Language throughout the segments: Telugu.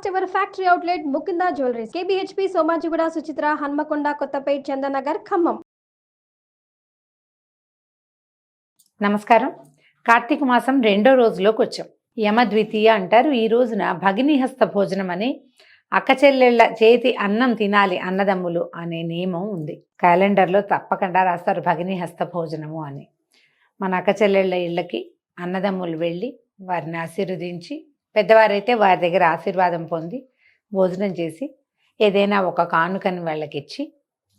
First ever factory outlet Mukunda jewelleries KBHP Somajiguda Suchitra Hanamkonda Kothapet Chandanagar Khammam. నమస్కారం. కార్తీక మాసం 2వ రోజులోకి వచ్చాం. యమద్వితీయ అంటారు. ఈ రోజున భగినీహస్త భోజనం అని అక్క చెల్లెళ్ళ చేతి అన్నం తినాలి అన్నదమ్ములు అనే నియమం ఉంది. క్యాలెండర్లో తప్పకుండా రాస్తారు భగినీహస్త భోజనము అని. మన అక్క చెల్లెళ్ళ ఇళ్ళకి అన్నదమ్ములు వెళ్ళి వారిని ఆశీర్వదించి, పెద్దవారైతే వారి దగ్గర ఆశీర్వాదం పొంది భోజనం చేసి ఏదైనా ఒక కానుకని వాళ్ళకి ఇచ్చి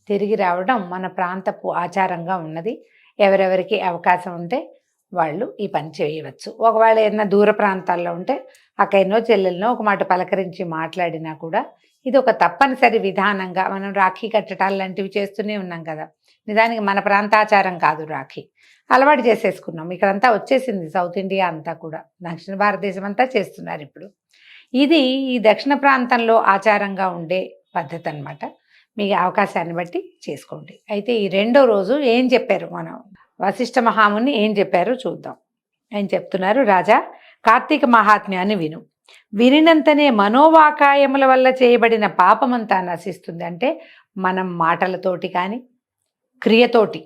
తిరిగి రావడం మన ప్రాంతపు ఆచారంగా ఉన్నది. ఎవరెవరికి అవకాశం ఉంటే వాళ్ళు ఈ పని చేయవచ్చు. ఒకవేళ ఏదైనా దూర ప్రాంతాల్లో ఉంటే అక్కడనో చెల్లెలనో ఒక మాట పలకరించి మాట్లాడినా కూడా ఇది ఒక తప్పనిసరి విధానంగా మనం రాఖీ కట్టడాలు లాంటివి చేస్తూనే ఉన్నాం కదా. నిజానికి మన ప్రాంతాచారం కాదు రాఖీ, అలవాటు చేసేసుకున్నాం. ఇక్కడంతా వచ్చేసింది, సౌత్ ఇండియా అంతా కూడా, దక్షిణ భారతదేశం అంతా చేస్తున్నారు ఇప్పుడు. ఇది ఈ దక్షిణ ప్రాంతంలో ఆచారంగా ఉండే పద్ధతి అన్నమాట. మీ అవకాశాన్ని బట్టి చేసుకోండి. అయితే ఈ 2వ రోజు ఏం చెప్పారు, మనం వశిష్ఠ మహాముని ఏం చెప్పారో చూద్దాం. ఆయన చెప్తున్నారు, రాజా కార్తీక మహాత్మ్యాన్ని విను. వినినంతనే మనోవాకాయముల వల్ల చేయబడిన పాపమంతా నశిస్తుంది. అంటే మనం మాటలతోటి కానీ క్రియతోటి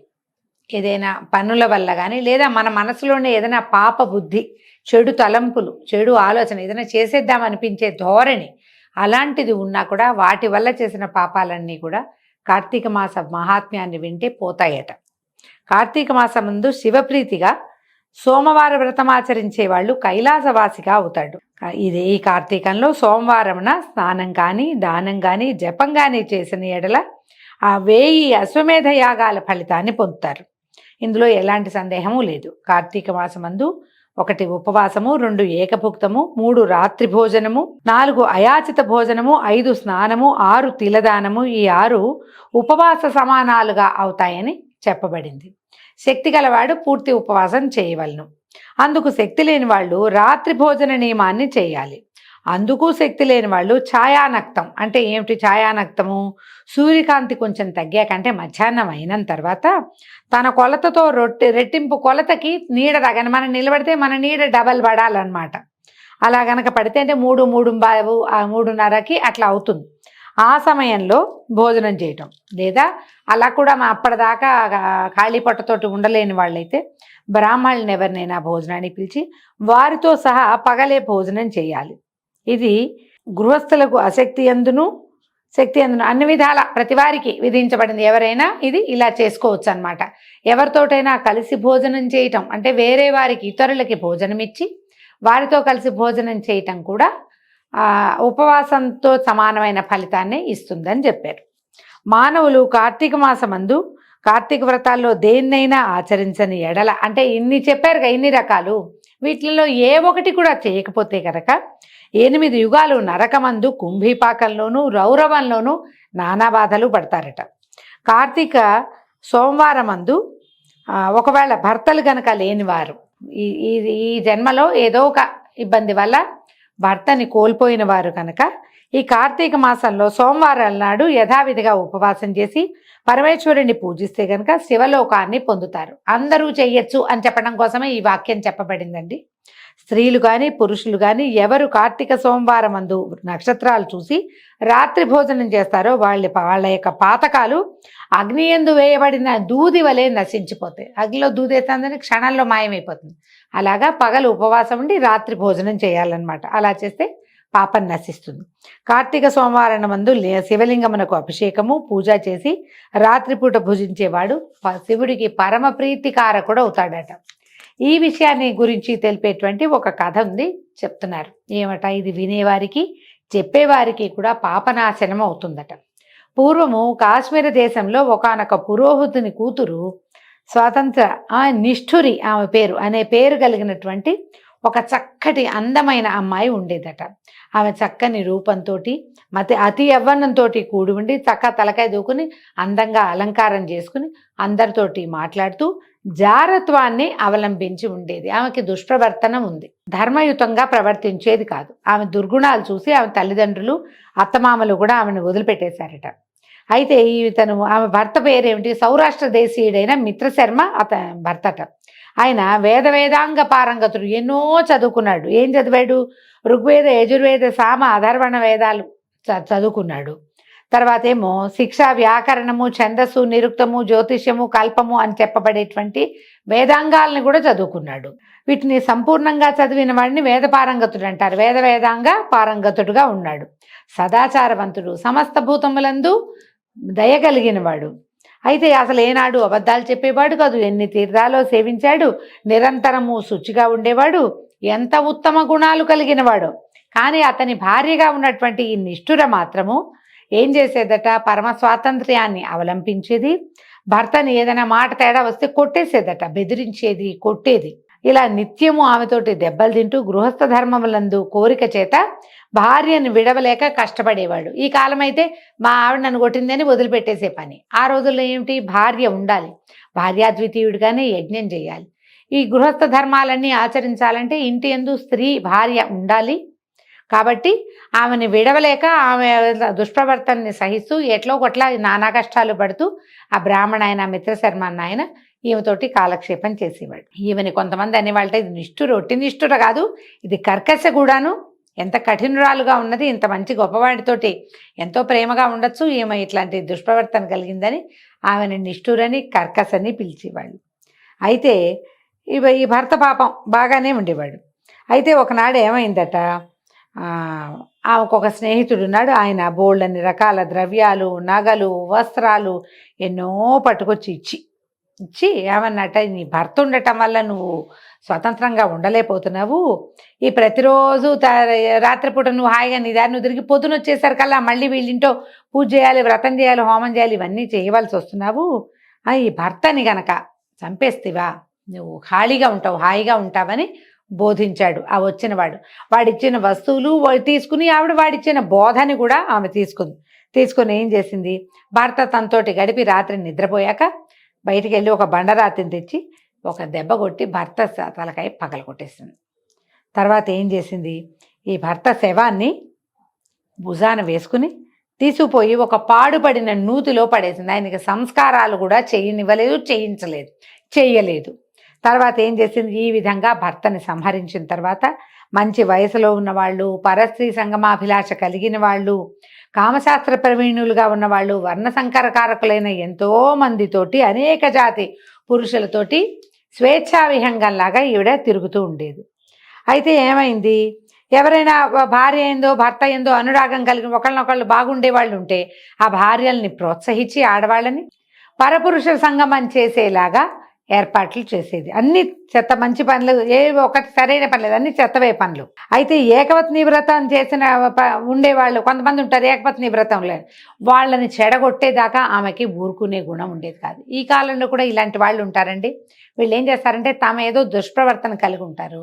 ఏదైనా పనుల వల్ల కానీ, లేదా మన మనసులోనే ఏదైనా పాప బుద్ధి, చెడు తలంపులు, చెడు ఆలోచన, ఏదైనా చేసేద్దామనిపించే ధోరణి అలాంటిది ఉన్నా కూడా వాటి వల్ల చేసిన పాపాలన్నీ కూడా కార్తీక మాస మహాత్మ్యాన్ని వింటే పోతాయట. కార్తీక మాసం ముందు శివప్రీతిగా సోమవార వ్రతమాచరించే వాళ్ళు కైలాసవాసిగా అవుతాడు. ఈ కార్తీకంలో సోమవారమున స్నానం కానీ దానం కానీ జపం కానీ చేసిన ఎడల ఆ 1000 అశ్వమేధ యాగాల ఫలితాన్ని పొందుతారు. ఇందులో ఎలాంటి సందేహము లేదు. కార్తీక మాసమందు 1 ఉపవాసము, 2 ఏకభుక్తము, 3 రాత్రి భోజనము, 4 అయాచిత భోజనము, 5 స్నానము, 6 తిలదానము, ఈ 6 ఉపవాస సమానాలుగా అవుతాయని చెప్పబడింది. శక్తి గలవాడు పూర్తి ఉపవాసం చేయవలను. అందుకు శక్తి లేని వాళ్ళు రాత్రి భోజన నియమాన్ని చేయాలి. అందుకు శక్తి లేని వాళ్ళు ఛాయానక్తం అంటే ఏమిటి? ఛాయానక్తము సూర్యకాంతి కొంచెం తగ్గాక, అంటే మధ్యాహ్నం అయిన తర్వాత తన కొలతతో రెట్టింపు కొలతకి నీడ తగని, మనం నిలబడితే మన నీడ డబల్ పడాలన్నమాట. అలా గనక పడితే అంటే 3, 3:30కి అట్లా అవుతుంది. ఆ సమయంలో భోజనం చేయటం, లేదా అలా కూడా అప్పటిదాకా ఖాళీ పొట్టతోటి ఉండలేని వాళ్ళైతే బ్రాహ్మణులను ఎవరినైనా భోజనాన్ని పిలిచి వారితో సహా పగలే భోజనం చేయాలి. ఇది గృహస్థులకు శక్తి అందును అన్ని విధాల ప్రతివారికి విధించబడింది. ఎవరైనా ఇది ఇలా చేసుకోవచ్చు అన్నమాట. ఎవరితోటైనా కలిసి భోజనం చేయటం అంటే వేరే వారికి, ఇతరులకి భోజనం ఇచ్చి వారితో కలిసి భోజనం చేయటం కూడా ఉపవాసంతో సమానమైన ఫలితాన్ని ఇస్తుందని చెప్పారు. మానవులు కార్తీక మాసమందు కార్తీక వ్రతాల్లో దేన్నైనా ఆచరించని ఎడల, అంటే ఇన్ని చెప్పారుగా, ఇన్ని రకాలు, వీటిల్లో ఏ ఒకటి కూడా చేయకపోతే కనుక 8 యుగాలు నరకమందు, కుంభీపాకంలోనూ, రౌరవంలోనూ నానా బాధలు పడతారట. కార్తీక సోమవారమందు ఒకవేళ భర్తలు గనక లేనివారు, ఈ జన్మలో ఏదో ఒక ఇబ్బంది వల్ల భర్తని కోల్పోయిన వారు కనుక ఈ కార్తీక మాసంలో సోమవారాల నాడు యథావిధిగా ఉపవాసం చేసి పరమేశ్వరుని పూజిస్తే కనుక శివలోకాన్ని పొందుతారు. అందరూ చెయ్యొచ్చు అని చెప్పడం కోసమే ఈ వాక్యం చెప్పబడిందండి. స్త్రీలు కానీ పురుషులు కానీ ఎవరు కార్తీక సోమవారం అందు నక్షత్రాలు చూసి రాత్రి భోజనం చేస్తారో వాళ్ళ యొక్క పాతకాలు అగ్ని యందు వేయబడిన దూది వలె నశించిపోతాయి. అగ్నిలో దూదేస్తుందని క్షణంలో మాయమైపోతుంది. అలాగా పగలు ఉపవాసం ఉండి రాత్రి భోజనం చేయాలన్నమాట. అలా చేస్తే పాపం నశిస్తుంది. కార్తీక సోమవారం మందు శివలింగమునకు అభిషేకము, పూజ చేసి రాత్రిపూట భుజించేవాడు శివుడికి పరమ ప్రీతికారకుడు అవుతాడట. ఈ విషయాన్ని గురించి తెలిపేటువంటి ఒక కథ ఉంది, చెప్తున్నారు. ఏమట? ఇది వినేవారికి చెప్పేవారికి కూడా పాపనాశనం అవుతుందట. పూర్వము కాశ్మీర దేశంలో ఒకానొక పురోహితుని కూతురు స్వాతంత్ర నిష్ఠురి అనే పేరు కలిగినటువంటి ఒక చక్కటి అందమైన అమ్మాయి ఉండేదట. ఆమె చక్కని రూపంతో అతి యవ్వనంతో కూడి ఉండి తలకాయ దూకుని అందంగా అలంకారం చేసుకుని అందరితోటి మాట్లాడుతూ జారత్వాన్ని అవలంబించి ఉండేది. ఆమెకి దుష్ప్రవర్తనం ఉంది, ధర్మయుతంగా ప్రవర్తించేది కాదు. ఆమె దుర్గుణాలు చూసి ఆమె తల్లిదండ్రులు, అత్తమామలు కూడా ఆమెను వదిలిపెట్టేశారట. అయితే ఆమె భర్త పేరేమిటి? సౌరాష్ట్ర దేశీయుడైన మిత్రశర్మ భర్తట. ఆయన వేదాంగ పారంగతుడు, ఎన్నో చదువుకున్నాడు. ఏం చదివాడు? ఋగ్వేద, యజుర్వేద, సామ, అధర్వణ వేదాలు చదువుకున్నాడు. తర్వాత ఏమో శిక్ష, వ్యాకరణము, ఛందస్సు, నిరుక్తము, జ్యోతిష్యము, కల్పము అని చెప్పబడేటువంటి వేదాంగాల్ని కూడా చదువుకున్నాడు. వీటిని సంపూర్ణంగా చదివిన వాడిని వేద పారంగతుడు అంటారు. వేదాంగ పారంగతుడుగా ఉన్నాడు. సదాచారవంతుడు, సమస్త భూతములందు దయగలిగిన వాడు. అయితే అసలు ఏనాడు అబద్ధాలు చెప్పేవాడు కాదు. ఎన్ని తీర్థాలో సేవించాడు. నిరంతరము శుచిగా ఉండేవాడు. ఎంత ఉత్తమ గుణాలు కలిగినవాడు. కానీ అతని భార్యగా ఉన్నటువంటి ఈ నిష్ఠుర మాత్రము ఏం చేసేదట? పరమ స్వాతంత్ర్యాన్ని అవలంబించేది. భర్తని ఏదైనా మాట తేడా వస్తే కొట్టేసేదట, బెదిరించేది, కొట్టేది. ఇలా నిత్యము ఆమెతోటి దెబ్బలు తింటూ గృహస్థ ధర్మములందు కోరిక చేత భార్యను విడవలేక కష్టపడేవాడు. ఈ కాలం అయితే మా ఆవిడ నన్ను కొట్టిందని వదిలిపెట్టేసే పని. ఆ రోజుల్లో ఏమిటి? భార్య ఉండాలి, భార్యాద్వితీయుడిగానే యజ్ఞం చేయాలి. ఈ గృహస్థ ధర్మాలన్నీ ఆచరించాలంటే ఇంటి యందు స్త్రీ భార్య ఉండాలి. కాబట్టి ఆమెను విడవలేక ఆమె దుష్ప్రవర్తనని సహిస్తూ ఎట్లో కొట్లా నానా కష్టాలు పడుతూ ఆ బ్రాహ్మణ ఆయన, మిత్రశర్మ అన్న ఆయన ఈమెతోటి కాలక్షేపం చేసేవాడు. ఈమెని కొంతమంది అనేవాళ్ళ ఇది నిష్ఠుర, ఒట్టి నిష్ఠుర కాదు, ఇది కర్కశ కూడాను. ఎంత కఠినురాలుగా ఉన్నది, ఇంత మంచి గొప్పవాడితోటి ఎంతో ప్రేమగా ఉండొచ్చు, ఈమె ఇట్లాంటి దుష్ప్రవర్తన కలిగిందని ఆమెను నిష్ఠురని, కర్కశని పిలిచేవాళ్ళు. అయితే ఈ భర్త పాపం బాగానే ఉండేవాడు. అయితే ఒకనాడు ఏమైందట, ఆమెకొక స్నేహితుడు ఉన్నాడు. ఆయన బోళ్ళని రకాల ద్రవ్యాలు, నగలు, వస్త్రాలు ఎన్నో పట్టుకొచ్చి ఇచ్చి ఏమన్నట, నీ భర్త ఉండటం వల్ల నువ్వు స్వతంత్రంగా ఉండలేకపోతున్నావు. ఈ ప్రతిరోజు రాత్రిపూట నువ్వు హాయిగా నీ దారి నువ్వు తిరిగి పొద్దున వచ్చేసరికల్లా మళ్ళీ వీళ్ళింటో పూజ చేయాలి, వ్రతం చేయాలి, హోమం చేయాలి, ఇవన్నీ చేయవలసి వస్తున్నావు. ఈ భర్తని గనక చంపేస్తేవా నువ్వు ఖాళీగా ఉంటావు, హాయిగా ఉంటావని బోధించాడు ఆ వచ్చినవాడు. వాడిచ్చిన వస్తువులు తీసుకుని ఆవిడ వాడిచ్చిన బోధని కూడా ఆమె తీసుకుని ఏం చేసింది, భర్త తనతోటి గడిపి రాత్రి నిద్రపోయాక బయటికి వెళ్ళి ఒక బండరాతిని తెచ్చి ఒక దెబ్బ కొట్టి భర్త తలకాయ పగల కొట్టేసింది. తర్వాత ఏం చేసింది, ఈ భర్త శవాన్ని భుజాన వేసుకుని తీసుకుపోయి ఒక పాడుపడిన నూతిలో పడేసింది. ఆయనకి సంస్కారాలు కూడా చేయనివ్వలేదు, చేయలేదు. తర్వాత ఏం చేసింది, ఈ విధంగా భర్తని సంహరించిన తర్వాత మంచి వయసులో ఉన్నవాళ్ళు, పరస్త్రీ సంగమాభిలాష కలిగిన వాళ్ళు, కామశాస్త్ర ప్రవీణులుగా ఉన్నవాళ్ళు, వర్ణ సంకరకారకులైన ఎంతో మందితోటి, అనేక జాతి పురుషులతోటి స్వేచ్ఛా విహంగంలాగా ఈవిడ తిరుగుతూ ఉండేది. అయితే ఏమైంది, ఎవరైనా భార్య ఏందో భర్త ఏందో అనురాగం కలిగిన ఒకళ్ళనొకళ్ళు బాగుండే వాళ్ళు ఉంటే ఆ భార్యల్ని ప్రోత్సహించి ఆడవాళ్ళని పరపురుష సంగమం చేసేలాగా ఏర్పాట్లు చేసేది. అన్ని చెత్త మంచి పనులు ఏవి ఒకటి సరైన పని లేదు, అన్ని చెత్తవే పనులు. అయితే ఏకపత్ని వ్రతం చేసిన ఉండేవాళ్ళు కొంతమంది ఉంటారు, ఏకపత్ని వ్రతం లేదు, వాళ్ళని చెడగొట్టేదాకా ఆమెకి ఊరుకునే గుణం ఉండేది కాదు. ఈ కాలంలో కూడా ఇలాంటి వాళ్ళు ఉంటారండి. వీళ్ళు ఏం చేస్తారంటే తమ ఏదో దుష్ప్రవర్తన కలిగి ఉంటారు,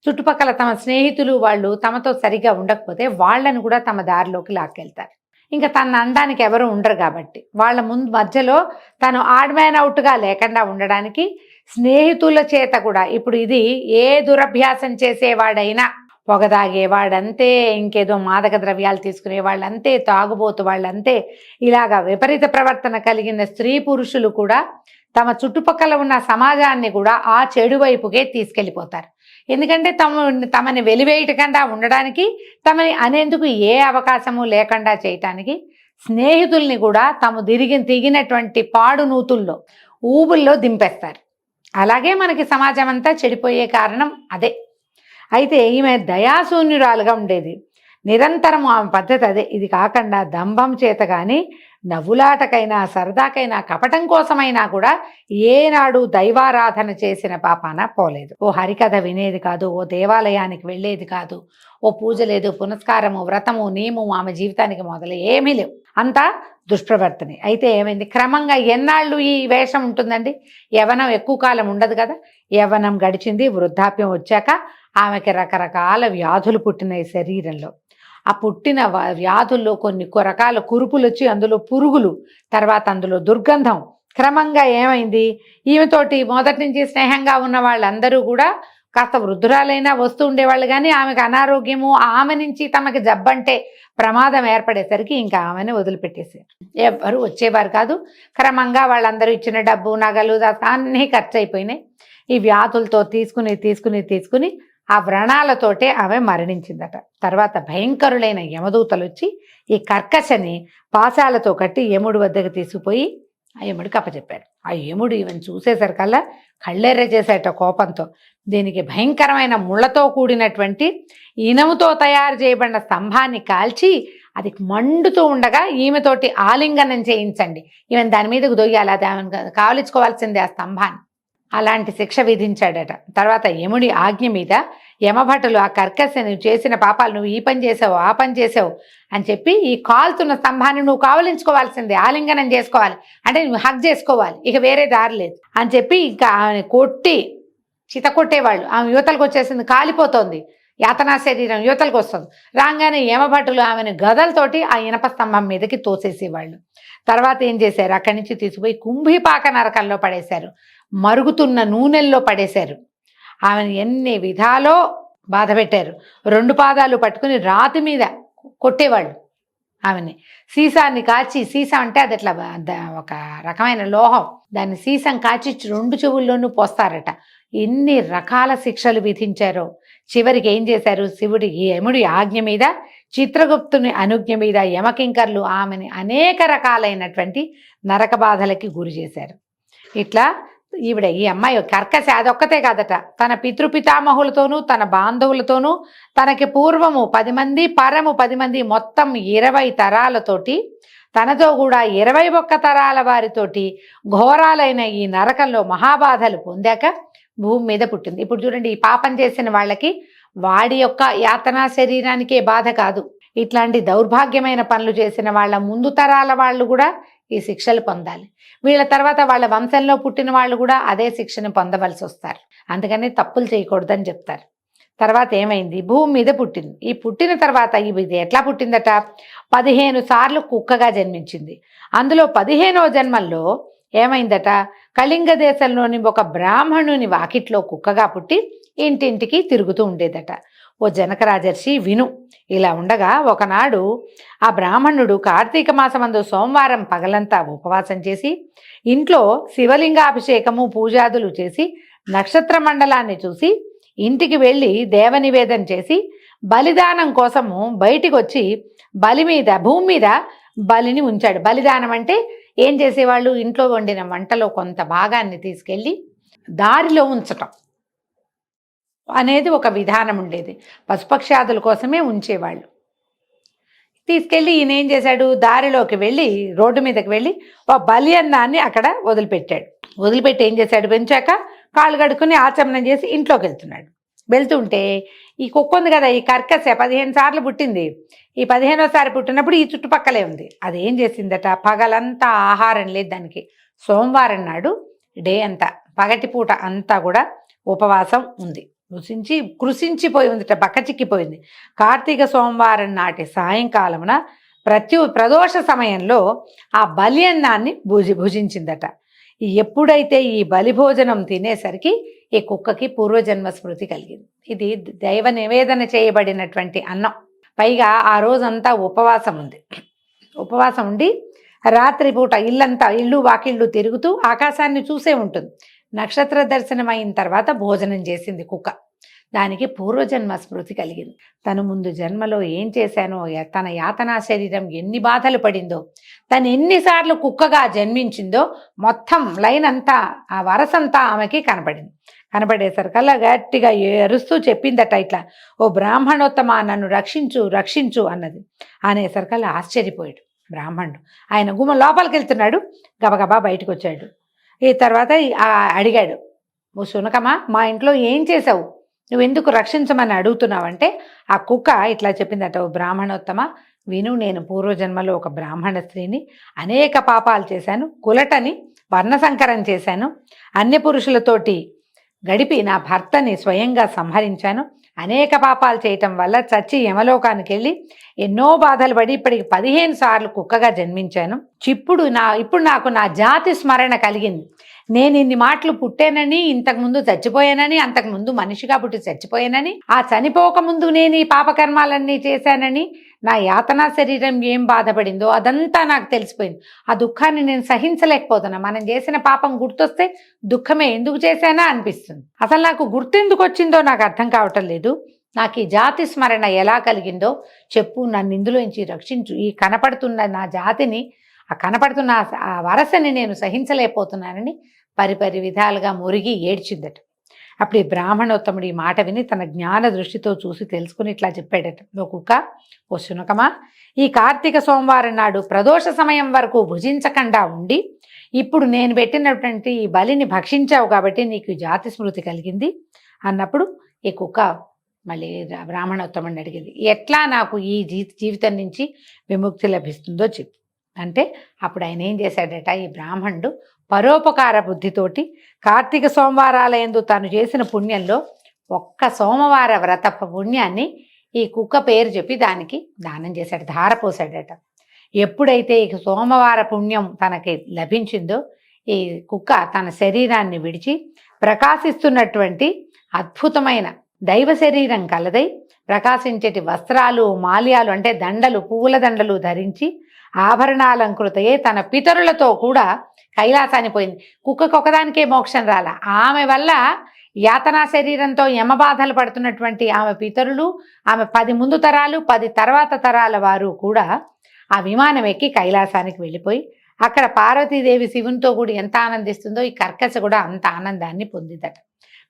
చుట్టుపక్కల తమ స్నేహితులు వాళ్ళు తమతో సరిగా ఉండకపోతే వాళ్ళని కూడా తమ దారిలోకి లాక్కెళ్తారు. ఇంకా తన అనడానికి ఎవరు ఉండరు కాబట్టి వాళ్ళ మధ్యలో తను ఆడ్మ్యాన్ అవుట్గా లేకుండా ఉండడానికి స్నేహితుల చేత కూడా, ఇప్పుడు ఇది ఏ దురభ్యాసం చేసేవాడైనా, పొగ తాగేవాడంతే, ఇంకేదో మాదక ద్రవ్యాలు తీసుకునే వాళ్ళంతే, తాగుబోతు వాళ్ళంతే, ఇలాగా విపరీత ప్రవర్తన కలిగిన స్త్రీ పురుషులు కూడా తమ చుట్టుపక్కల ఉన్న సమాజాన్ని కూడా ఆ చెడు వైపుకే తీసుకెళ్ళిపోతారు. ఎందుకంటే తమని వెలివేయటకుండా ఉండడానికి, తమని అనేందుకు ఏ అవకాశము లేకుండా చేయటానికి స్నేహితుల్ని కూడా తాము దిగినటువంటి పాడు నూతుల్లో, ఊబుల్లో దింపేస్తారు. అలాగే మనకి సమాజం అంతా చెడిపోయే కారణం అదే. అయితే ఈమె దయాశూన్యురాలుగా ఉండేది. నిరంతరం ఆమె పద్ధతి అదే. ఇది కాకుండా దంభం చేత కానీ, నవ్వులాటకైనా, సరదాకైనా, కపటం కోసమైనా కూడా ఏనాడు దైవారాధన చేసిన పాపాన పోలేదు. ఓ హరికథ వినేది కాదు, ఓ దేవాలయానికి వెళ్ళేది కాదు, ఓ పూజ లేదు, పునస్కారము, వ్రతము, నియమము ఆమె జీవితానికి మొదలు ఏమీ లేవు. అంతా దుష్ప్రవర్తనే. అయితే ఏమైంది, క్రమంగా ఎన్నాళ్ళు ఈ వేషం ఉంటుందండి, యవ్వనం ఎక్కువ కాలం ఉండదు కదా. యవ్వనం గడిచింది, వృద్ధాప్యం వచ్చాక ఆమెకి రకరకాల వ్యాధులు పుట్టినాయి శరీరంలో. ఆ పుట్టిన వ్యాధుల్లో కొన్ని రకాల కురుపులు వచ్చి అందులో పురుగులు, తర్వాత అందులో దుర్గంధం. క్రమంగా ఏమైంది, ఈమెతోటి మొదటి నుంచి స్నేహంగా ఉన్న వాళ్ళందరూ కూడా కాస్త వృద్ధురాలైనా వస్తూ ఉండేవాళ్ళు, కానీ ఆమెకు అనారోగ్యము, ఆమె నుంచి తమకి జబ్బంటే ప్రమాదం ఏర్పడేసరికి ఇంకా ఆమెను వదిలిపెట్టేశారు. ఎవ్వరు వచ్చేవారు కాదు. క్రమంగా వాళ్ళందరూ ఇచ్చిన డబ్బు, నగలు అన్నీ ఖర్చు అయిపోయినాయి. ఈ వ్యాధులతో తీసుకుని ఆ వ్రణాలతోటే ఆమె మరణించిందట. తర్వాత భయంకరులైన యమదూతలు వచ్చి ఈ కర్కశని పాశాలతో కట్టి యముడి వద్దకు తీసుకుపోయి ఆ యముడికి అప్పచెప్పాడు. ఆ యముడు ఈవెన్ చూసేసరికల్లా కళ్ళెర్ర చేసేట కోపంతో దీనికి భయంకరమైన ముళ్ళతో కూడినటువంటి ఇనుముతో తయారు చేయబడిన స్తంభాన్ని కాల్చి అది మండుతూ ఉండగా ఈమెతోటి ఆలింగనం చేయించండి, ఈవెన్ దాని మీదకు దొయ్యాలి, అది ఆమె కావలించుకోవాల్సిందే ఆ స్తంభాన్ని. అలాంటి శిక్ష విధించాడట. తర్వాత యముడి ఆజ్ఞ మీద యమభటులు ఆ కర్కశని చేసిన పాపాలు, నువ్వు ఈ పని చేసావు, ఆ పని చేసావు అని చెప్పి ఈ కాలుతున్న స్తంభాన్ని నువ్వు కావలించుకోవాల్సిందే, ఆలింగనం చేసుకోవాలి, అంటే నువ్వు హగ్ చేసుకోవాలి, ఇక వేరే దారి లేదు అని చెప్పి ఇంకా ఆమె కొట్టి చిత కొట్టేవాళ్ళు. ఆమె యువతలకు వచ్చేసింది, కాలిపోతోంది, యాతనా శరీరం యువతలకు వస్తుంది. రాగానే యమభటులు ఆమెను గదలతోటి ఆ ఇనప స్తంభం మీదకి తోసేసేవాళ్ళు. తర్వాత ఏం చేశారు, అక్కడి నుంచి తీసుకుపోయి కుంభిపాక నరకంలో పడేశారు, మరుగుతున్న నూనెల్లో పడేశారు. ఆమెను ఎన్ని విధాలో బాధ పెట్టారు. 2 పాదాలు పట్టుకుని రాతి మీద కొట్టేవాళ్ళు ఆమెని. సీసాన్ని కాచి, సీసా అంటే అది అట్లా ఒక రకమైన లోహం, దాన్ని సీసం కాచి 2 చెవుల్లోనూ పోస్తారట. ఎన్ని రకాల శిక్షలు విధించారో. చివరికి ఏం చేశారు, శివుడి యముడి ఆజ్ఞ మీద, చిత్రగుప్తుని అనుజ్ఞ మీద యమకింకర్లు ఆమెని అనేక రకాలైనటువంటి నరక బాధలకి గురి చేశారు. ఇట్లా ఈవిడ ఈ అమ్మాయి కర్కశ అదొక్కతే కాదట, తన పితృపితామహులతోనూ తన బాంధవులతోనూ తనకి పూర్వము 10 మంది, పరము 10 మంది, మొత్తం 20 తరాలతోటి, తనతో కూడా 21 తరాల వారితోటి ఘోరాలైన ఈ నరకంలో మహాబాధలు పొందాక భూమి మీద పుట్టింది. ఇప్పుడు చూడండి, ఈ పాపం చేసిన వాళ్ళకి వాడి యొక్క యాతనా శరీరానికే బాధ కాదు, ఇట్లాంటి దౌర్భాగ్యమైన పనులు చేసిన వాళ్ళ ముందు తరాల వాళ్ళు కూడా ఈ శిక్షలు పొందాలి. వీళ్ళ తర్వాత వాళ్ళ వంశంలో పుట్టిన వాళ్ళు కూడా అదే శిక్షను పొందవలసి వస్తారు. అందుకని తప్పులు చేయకూడదని చెప్తారు. తర్వాత ఏమైంది, భూమి మీద పుట్టింది. ఈ పుట్టిన తర్వాత ఇది ఎట్లా పుట్టిందట, 15 సార్లు కుక్కగా జన్మించింది. అందులో 15వ జన్మల్లో ఏమైందట, కళింగ దేశంలోని ఒక బ్రాహ్మణుని వాకిట్లో కుక్కగా పుట్టి ఇంటింటికి తిరుగుతూ ఉండేదట. ఓ జనక రాజర్షి విను. ఇలా ఉండగా ఒకనాడు ఆ బ్రాహ్మణుడు కార్తీక మాసమందు సోమవారం పగలంతా ఉపవాసం చేసి ఇంట్లో శివలింగాభిషేకము పూజాదులు చేసి నక్షత్ర మండలాన్ని చూసి ఇంటికి వెళ్ళి దేవనివేదన చేసి బలిదానం కోసము బయటికి వచ్చి భూమి మీద బలిని ఉంచాడు. బలిదానం అంటే ఏం చేసేవాళ్ళు, ఇంట్లో వండిన వంటలో కొంత భాగాన్ని తీసుకెళ్ళి దారిలో ఉంచటం అనేది ఒక విధానం ఉండేది. పశుపక్షాదుల కోసమే ఉంచేవాళ్ళు. తీసుకెళ్ళి ఈయన ఏం చేశాడు, దారిలోకి వెళ్ళి రోడ్డు మీదకి వెళ్ళి ఒక బలి అన్నాన్ని అక్కడ వదిలిపెట్టాడు. వదిలిపెట్టి ఏం చేశాడు, పెంచాక కాళ్ళు కడుక్కుని ఆచమనం చేసి ఇంట్లోకి వెళ్తుంటే ఈ కుక్క ఉంది కదా, ఈ కర్కశ 15 సార్లు పుట్టింది. ఈ 15వసారి పుట్టినప్పుడు ఈ చుట్టుపక్కలే ఉంది. అది ఏం చేసిందట, పగలంతా ఆహారం లేదు దానికి. సోమవారం నాడు డే అంతా, పగటిపూట అంతా కూడా ఉపవాసం ఉంది. కృషించిపోయి ఉందిట, బక్కచిక్కిపోయింది. కార్తీక సోమవారం నాటి సాయంకాలమున ప్రదోష సమయంలో ఆ బలి అన్నాన్ని భుజించిందట. ఎప్పుడైతే ఈ బలిభోజనం తినేసరికి ఈ కుక్కకి పూర్వజన్మ స్మృతి కలిగింది. ఇది దైవ నివేదన చేయబడినటువంటి అన్నం. పైగా ఆ రోజంతా ఉపవాసం ఉండి రాత్రిపూట ఇల్లు వాకిళ్ళు తిరుగుతూ ఆకాశాన్ని చూసే ఉంటుంది. నక్షత్ర దర్శనం అయిన తర్వాత భోజనం చేసింది కుక్క. దానికి పూర్వజన్మ స్మృతి కలిగింది. తను ముందు జన్మలో ఏం చేశానో, తన యాతనా శరీరం ఎన్ని బాధలు పడిందో, తను ఎన్నిసార్లు కుక్కగా జన్మించిందో మొత్తం లైన్ అంతా, ఆ వరసంతా ఆమెకి కనపడేసరికల్లా గట్టిగా ఎరుస్తూ చెప్పిందట ఇట్లా, ఓ బ్రాహ్మణోత్తమ నన్ను రక్షించు అన్నది. అనేసరికల్లా ఆశ్చర్యపోయాడు బ్రాహ్మణుడు. ఆయన గుమ్మ లోపలికి వెళ్తున్నాడు, గబగబా బయటకు వచ్చాడు. ఈ తర్వాత అడిగాడు, ఓ శునకమా, మా ఇంట్లో ఏం చేసావు, నువ్వెందుకు రక్షించమని అడుగుతున్నావంటే ఆ కుక్క ఇట్లా చెప్పిందట, ఓ బ్రాహ్మణోత్తమ విను, నేను పూర్వజన్మలో ఒక బ్రాహ్మణ స్త్రీని, అనేక పాపాలు చేశాను, కులటని వర్ణసంకరం చేశాను, అన్య పురుషులతోటి గడిపి నా భర్తని స్వయంగా సంహరించాను, అనేక పాపాలు చేయటం వల్ల చచ్చి యమలోకానికి వెళ్ళి ఎన్నో బాధలు పడి ఇప్పటికి 15 సార్లు కుక్కగా జన్మించాను. ఇప్పుడు నాకు నా జాతి స్మరణ కలిగింది. నేను ఇన్ని మాటలు పుట్టానని, ఇంతకుముందు చచ్చిపోయానని, అంతకుముందు మనిషిగా పుట్టి చచ్చిపోయానని, ఆ చనిపోకముందు నేను ఈ పాపకర్మాలన్నీ చేశానని, నా యాతనా శరీరం ఏం బాధపడిందో అదంతా నాకు తెలిసిపోయింది. ఆ దుఃఖాన్ని నేను సహించలేకపోతున్నా. మనం చేసిన పాపం గుర్తొస్తే దుఃఖమే, ఎందుకు చేశానా అనిపిస్తుంది. అసలు నాకు గుర్తెందుకు వచ్చిందో నాకు అర్థం కావటం లేదు. నాకు ఈ జాతి స్మరణ ఎలా కలిగిందో చెప్పు, నన్ను ఇందులోంచి రక్షించు. ఈ కనపడుతున్న నా జాతిని, ఆ కనపడుతున్న ఆ వరసని నేను సహించలేకపోతున్నానని పరిపరి విధాలుగా మురిగి ఏడ్చిందట. అప్పుడు ఈ బ్రాహ్మణోత్తముడు ఈ మాట విని తన జ్ఞాన దృష్టితో చూసి తెలుసుకుని ఇట్లా చెప్పాడట. ఓ కుక్క, ఓ శునకమా, ఈ కార్తీక సోమవారం నాడు ప్రదోష సమయం వరకు భుజించకుండా ఉండి ఇప్పుడు నేను పెట్టినటువంటి ఈ బలిని భక్షించావు కాబట్టి నీకు జాతి స్మృతి కలిగింది అన్నప్పుడు ఈ కుక్క మళ్ళీ బ్రాహ్మణోత్తముడిని అడిగింది, ఎట్లా నాకు ఈ జీవితం నుంచి విముక్తి లభిస్తుందో చెప్పు అంటే, అప్పుడు ఆయన ఏం చేశాడట, ఈ బ్రాహ్మణుడు పరోపకార బుద్ధితోటి కార్తీక సోమవారాల యందు తాను చేసిన పుణ్యంలో ఒక్క సోమవార వ్రత పుణ్యాన్ని ఈ కుక్క పేరు చెప్పి దానికి దానం చేశాడు, ధారపోసాడట. ఎప్పుడైతే ఈ సోమవార పుణ్యం తనకి లభించిందో ఈ కుక్క తన శరీరాన్ని విడిచి ప్రకాశిస్తున్నటువంటి అద్భుతమైన దైవ శరీరం కలదై ప్రకాశించేటి వస్త్రాలు, మాల్యాలు అంటే దండలు, పువ్వుల దండలు ధరించి ఆభరణాలంకృతయే తన పితరులతో కూడా కైలాసాన్ని పోయింది. కుక్కకు ఒకదానికే మోక్షం రాల, ఆమె వల్ల యాతనా శరీరంతో యమబాధలు పడుతున్నటువంటి ఆమె పితరులు, ఆమె 10 ముందు తరాలు 10 తర్వాత తరాల వారు కూడా ఆ విమానం ఎక్కి కైలాసానికి వెళ్ళిపోయి అక్కడ పార్వతీదేవి శివునితో కూడా ఎంత ఆనందిస్తుందో ఈ కర్కశ కూడా అంత ఆనందాన్ని పొందిదట.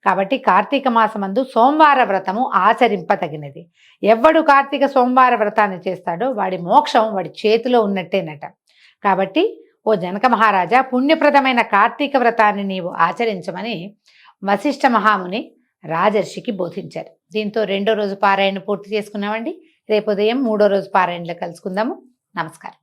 కాబట్టి కార్తీక మాసమందు సోమవార వ్రతము ఆచరింపతగినది. ఎవడు కార్తీక సోమవార వ్రతాన్ని చేస్తాడో వాడి మోక్షం వాడి చేతిలో ఉన్నట్టేనట. కాబట్టి ఓ జనక మహారాజా, పుణ్యప్రదమైన కార్తీక వ్రతాన్ని నీవు ఆచరించమని వశిష్ఠ మహాముని రాజర్షికి బోధించారు. దీంతో 2వ రోజు పారాయణ పూర్తి చేసుకున్నామండి. రేపు ఉదయం 3వ రోజు పారాయణలో కలుసుకుందాము. నమస్కారం.